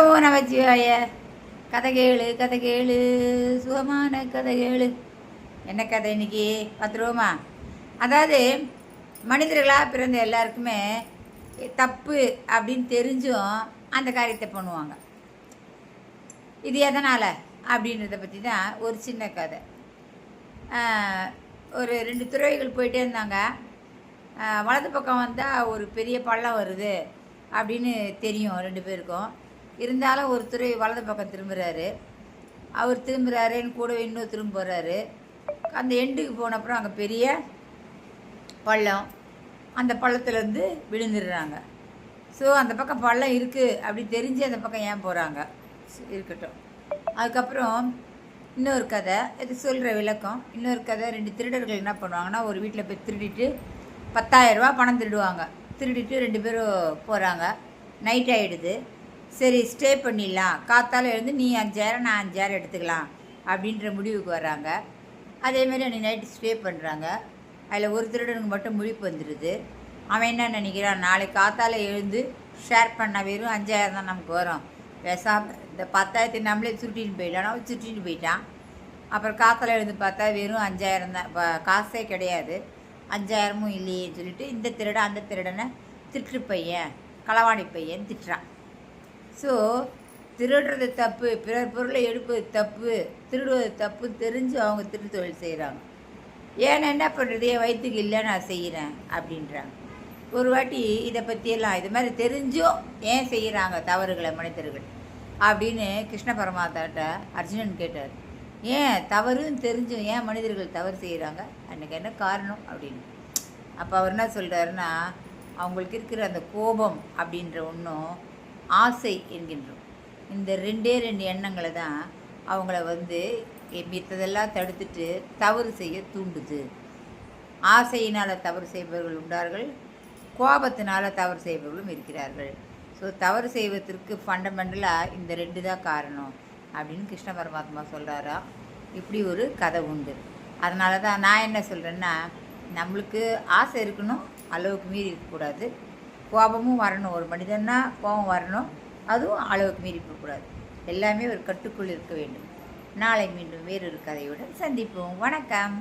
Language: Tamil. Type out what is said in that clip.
நமோ நமச்சிவாய. கதை கேளு கதை கேளு, சுகமான கதை கேளு. என்ன கதை இன்னைக்கு பார்த்துருவோமா? அதாவது மனிதர்களாக பிறந்த எல்லாருக்குமே தப்பு அப்படின்னு தெரிஞ்சும் அந்த காரியத்தை பண்ணுவாங்க. இது எதனால் அப்படின்றத பற்றி தான் ஒரு சின்ன கதை. ஒரு 2 துறவிகள் போயிட்டே இருந்தாங்க. வலது பக்கம் வந்தால் ஒரு பெரிய பள்ளம் வருது அப்படின்னு தெரியும் 2 பேருக்கும். இருந்தாலும் ஒரு துறவி வலது பக்கம் திரும்புகிறாரு. அவர் திரும்புகிறாருன்னு கூடவே இன்னும் திரும்ப போகிறாரு. அந்த எண்டுக்கு போனப்புறம் அங்கே பெரிய பள்ளம், அந்த பள்ளத்துலேருந்து விழுந்துடுறாங்க. ஸோ அந்த பக்கம் பள்ளம் இருக்குது அப்படி தெரிஞ்சு அந்த பக்கம் ஏன் போகிறாங்க, இருக்கட்டும். அதுக்கப்புறம் இன்னொரு கதை, இது சொல்கிற விளக்கம். இன்னொரு கதை, 2 திருடர்கள் என்ன பண்ணுவாங்கன்னா, ஒரு வீட்டில் போய் திருடிட்டு 10,000 ரூபா பணம் திருடுவாங்க. திருடிட்டு 2 பேரும் போகிறாங்க. நைட் ஆகிடுது. சரி ஸ்டே பண்ணிடலாம், காத்தால் எழுந்து நீ 5,000 நான் 5,000 எடுத்துக்கலாம் அப்படின்ற முடிவுக்கு வராங்க. அதேமாதிரி அன்றைக்கி நைட்டு ஸ்டே பண்ணுறாங்க. அதில் ஒரு திருடனுக்கு மட்டும் முழிப்பு வந்துடுது. அவன் என்ன நினைக்கிறான், நாளைக்கு காத்தால் எழுந்து ஷேர் பண்ண வெறும் 5,000 தான் நமக்கு வரும், பேசாமல் இந்த 10,000 நம்மளே சுருட்டின்னு போயிட்டான். அவன் சுருட்டின்னு போயிட்டான். அப்புறம் காத்தால் எழுந்து பார்த்தா வெறும் 5,000 தான், காசே கிடையாது, 5,000மும் இல்லையேன்னு சொல்லிட்டு இந்த திருடன் அந்த திருடனை திட்டு பையன், களவாணி பையன் திட்டுறான். ஸோ திருடுறது தப்பு, பிறர் பொருளை எடுப்பது தப்பு, திருடுவது தப்பு தெரிஞ்சு அவங்க திருட்டு தொழில் செய்கிறாங்க. ஏன்னா என்ன பண்ணுறது, என் வயிற்றுக்கு இல்லை நான் செய்கிறேன் அப்படின்றாங்க. ஒரு வாட்டி இதை பற்றியெல்லாம் இது மாதிரி தெரிஞ்சும் ஏன் செய்கிறாங்க தவறுகளை மனிதர்கள் அப்படின்னு கிருஷ்ண பரமாத்தாட்ட அர்ஜுனன் கேட்டார். ஏன் தவறுன்னு தெரிஞ்சும் ஏன் மனிதர்கள் தவறு செய்கிறாங்க, அன்றைக்கு என்ன காரணம் அப்படின்னு. அப்போ அவர் என்ன சொல்கிறாருன்னா, அவங்களுக்கு இருக்கிற அந்த கோபம் அப்படின்ற ஒன்றும் ஆசை என்கின்றோம், இந்த 2 எண்ணங்களை தான் அவங்கள மித்ததெல்லாம் தடுத்துட்டு தவறு செய்ய தூண்டுது. ஆசையினால் தவறு செய்பவர்கள் உண்டார்கள், கோபத்தினால் தவறு செய்பவர்களும் இருக்கிறார்கள். ஸோ தவறு செய்வதற்கு ஃபண்டமெண்டலாக இந்த 2 தான் காரணம் அப்படின்னு கிருஷ்ண பரமாத்மா சொல்கிறாரா. இப்படி ஒரு கதை உண்டு. அதனால தான் நான் என்ன சொல்கிறேன்னா, நம்மளுக்கு ஆசை இருக்கணும், அளவுக்கு மீறி இருக்கக்கூடாது. கோபமும் வரணும், ஒரு மனிதன்னா கோபம் வரணும், அதுவும் அளவுக்கு மீறி இருக்கக்கூடாது. எல்லாமே ஒரு கட்டுக்குள் இருக்க வேண்டும். நாளை மீண்டும் வேறொரு கதையுடன் சந்திப்போம். வணக்கம்.